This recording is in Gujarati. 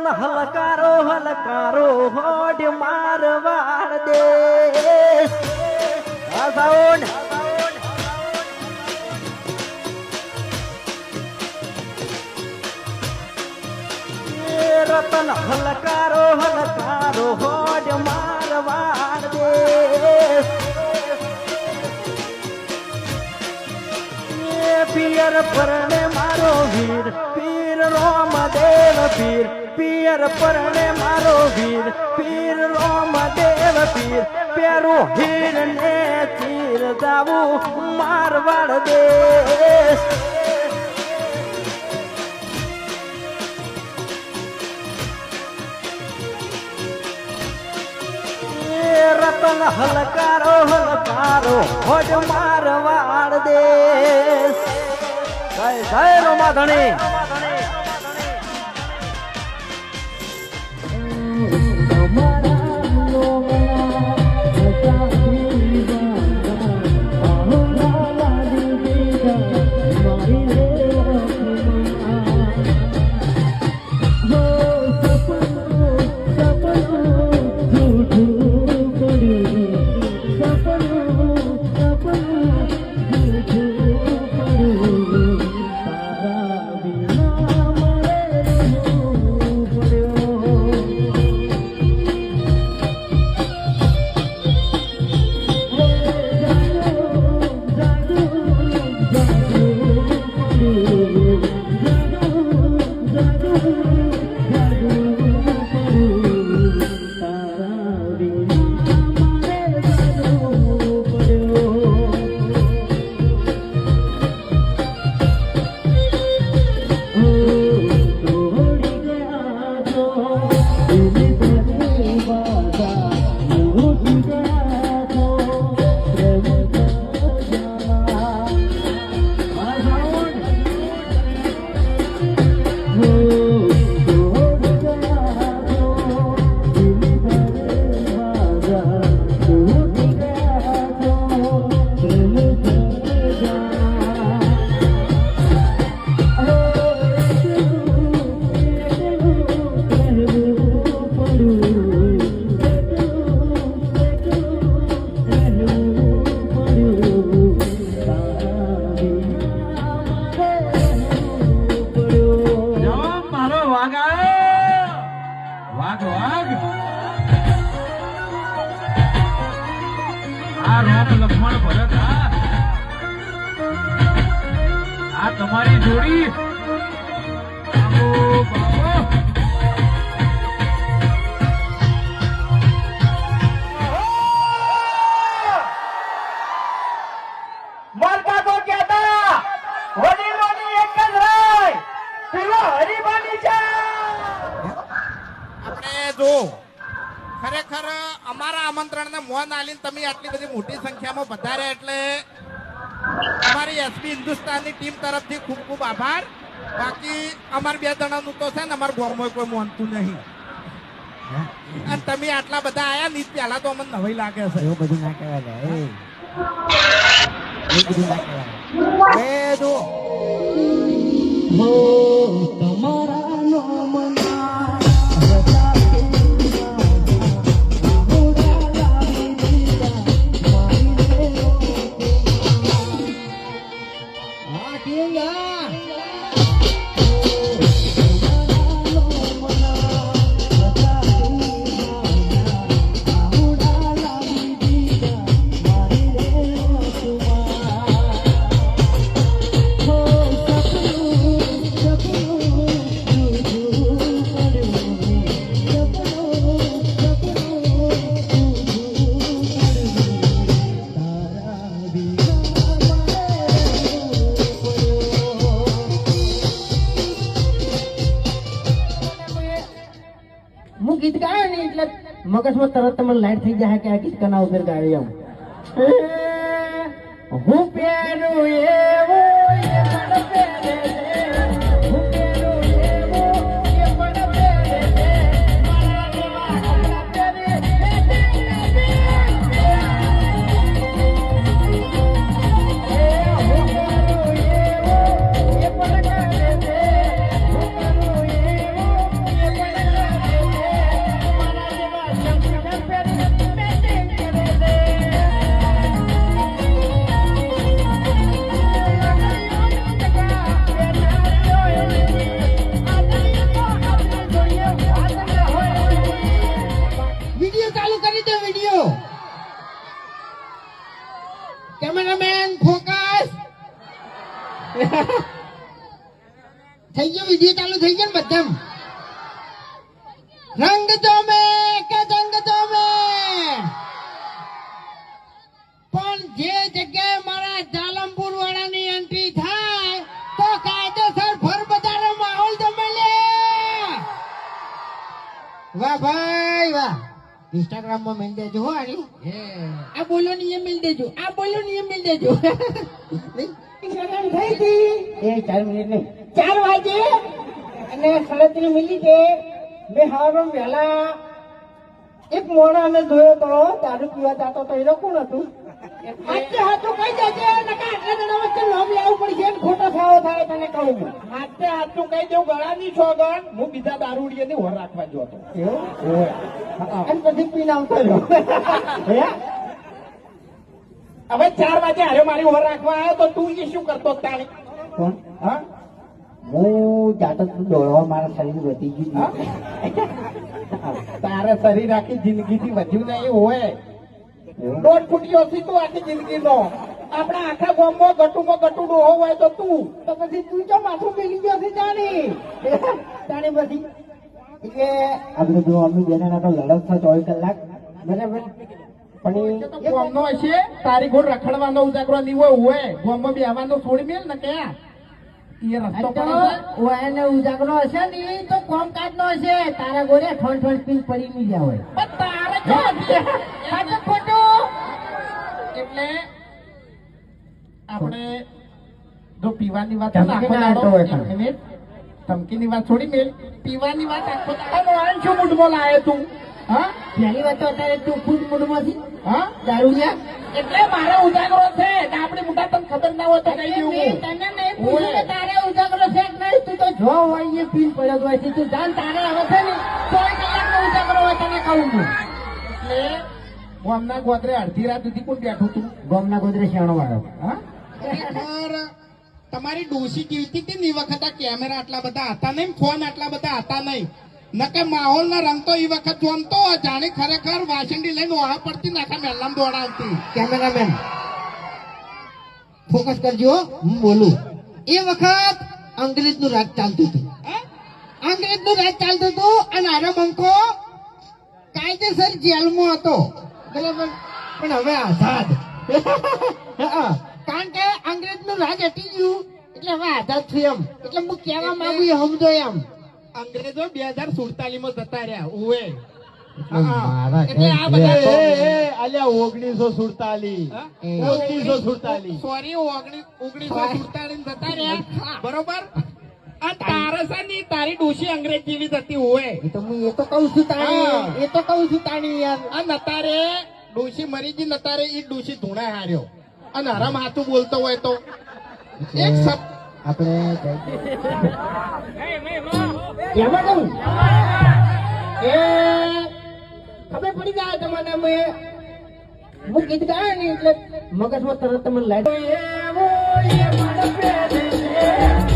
રતન હલકારો હલકારો હોડ મારવાડ દે આ સાઉન્ડ રતન હલકારો હલકારો હોડ મારવાડ દે પિયર પરણે મારો વીર પીર રોમદેવ પીર પિયર પરણે મારો વીર પીર રોમદેવ પીર પેરું હીર ને તીર જાવું મારવાડ દેશ રતન હલકારો હલકારો હોજ મારવાડ દેશ જય જય રોમાધણી તમારી જોડી મારકા તો કહેતા વડીલોની એક જ રાય પેલો હરીબાની છે આપણે જો ખરેખર અમારા આમંત્રણને મોન આલીને તમે આટલી બધી મોટી સંખ્યામાં પધાર્યા એટલે અમારી એસપી હિન્દુસ્તાનની ટીમ તરફથી ખૂબ ખૂબ આભાર. બાકી અમાર બે જણાનું તો છે ને અમારા ગામમાં કોઈ માનતું નહીં અને તમે આટલા બધા આયા ને પહેલા તો અમને નવાઈ લાગે છે. એવું બધું ના કહેવાય એવું બધું ના કહેવાય હો તમારા નોમના ગીત ગાયો ને એટલે મગજમાં તરત તમને લાઈટ થઈ જાય કે આ ગીત કના ઉપર ગાયો એમ હું પેરું એવું થઈ ગયા ને બધા રંગ જોમે કે જંગ જોમે પણ જે જગ્યાએ મારા જાલમપુર વાળાની એન્ટ્રી થાય તો કાયદેસર ભર બજારનો માહોલ જમે લે વાહ ભાઈ વાહ ઇન્સ્ટાગ્રામ માં મેલ દેજો હો આની આ બોલો ને એ મેલ દેજો આ બોલો ને એ મેલ દેજો થઈ હતી એ 4 મિનિટ નહીં 4 વાગે અને 37 મિનિટે મેં હારો વહેલા એક મોણાને જોયો તો દારૂ પીવા જતો તો એ કોણ હતું હાથે હાથું કહી દેજે નકા આટલા જણા વચ્ચે નામ લેવું પડશે ને ખોટો ખાવો થાય તને કહું છું હાથે હાથું કહી દઉં ગળાની છોગન હું બીજા દારૂડિયાની હોર રાખવા જો હતો એવું અને પછી પીને આવતો રહ્યો હે? હવે 4 વાગે હારે મારી હોર રાખવા આવ્યો તો તું એ શું કરતો તાણી કોણ હા હું જાતો દોડવા મારા શરીર વધી ગયું તારે શરીર આખી જિંદગીથી વધ્યું નહીં હોય એવું? 1.5 ફૂટ્યો છે તું આખી જિંદગીનો આપણા આખા ગામમાં ગટુમાં ગટુ ડોહો હોય તો તું તો પછી તું જો માથું મેલી ગયો છે જાણી જાણી પછી એટલે આપણે જો અમે બેના તો લડત થાય 24 કલાક બરાબર પણ એ ગામનો હશે તારી ઘોડ રખડવાનો ઉજાગરો નહીં હોય ગામમાં બેહવાનો છોડી મેલ ને ક્યાં એ રસ્તો પર એને ઉજાગરો હશે ને તો કામકાજ નો હશે તારા ગોળે ઠોન ઠોન પીન પડી નહીં ગયા હોય પણ તારે ક્યાં સાચું ખોટું એટલે આપણે જો પીવાની વાત ધમકી ના આપતો હોય પણ. ધમકીની વાત છોડી મેલ પીવાની વાત આખો દાડો આન શું મૂડમાં લાયો તું હા પહેલી વાત તો અત્યારે તું ખુદ મૂડમાંથી હા દારૂડિયા એટલે મારે ઉજાગરો છે ને આપણે મોટા તને ખબર ના હોય તો કહી દઉં મેં તને નહીં પૂછ્યું કે તારે ઉજાગરો છે કે નહીં તું તો જો હોય એ પીન પડ્યો હોય છે તું જાણ તારે હવે છે ને 100 કલાકનો ઉજાગરો હોય તને કહું છું એટલે ગામના ગોદરે અડધી રાત સુધી કોણ બેઠું તું ગામના ગોદરે શેણો વાળો હા તમારી ડોસી જીવતી હતી ને એ વખત આ કેમેરા આટલા બધા હતા નહીં ફોન આટલા બધા હતા નહીં નકે માહોલ ના રંગ તો એ વખત જોમતો જાણે ખરેખર વાસંડી લઈને ઓળા પડતી નાખા મેલામ દોડાવતી કેમેરામેન ફોકસ કરજો હું બોલું એ વખત અંગ્રેજનું રાજ ચાલતું હતું અંગ્રેજનું રાજ ચાલતું હતું અને આરો બંકો કાયદેસર જેલમાં હતો બરાબર પણ હવે આઝાદ કારણ કે અંગ્રેજનું રાજ હટી ગયું એટલે હવે આઝાદ છું એમ એટલે હું કહેવા માંગુ એ સમજો એમ અંગ્રેજો 2047 માં જતા રહ્યા ઓએ મારા એટલે આ બધા તો- અલ્યા 1947 હા? 1947 સોરી 1947 જતા રહ્યા બરોબર આ તારે છે ને તારી ડોશી અંગ્રેજ જેવી જ હતી હોય એ તો હું એ તો કહું છું હા. તાણી એ તો કહું છું તાણી યાર આ નતારે ડોશી મરી ગઈ નતારે ઈ ડોશી ધૂણા હાર્યો અને હરામ હાથું બોલતો હોય તો એક શબ્દ આપણે એમાં કહું એ ખબર પડી જાય તમને મેં હું ગીત ગાય ને એટલે મગજમાં તરત તમને લાઈટ એવો એ મન પેદે છે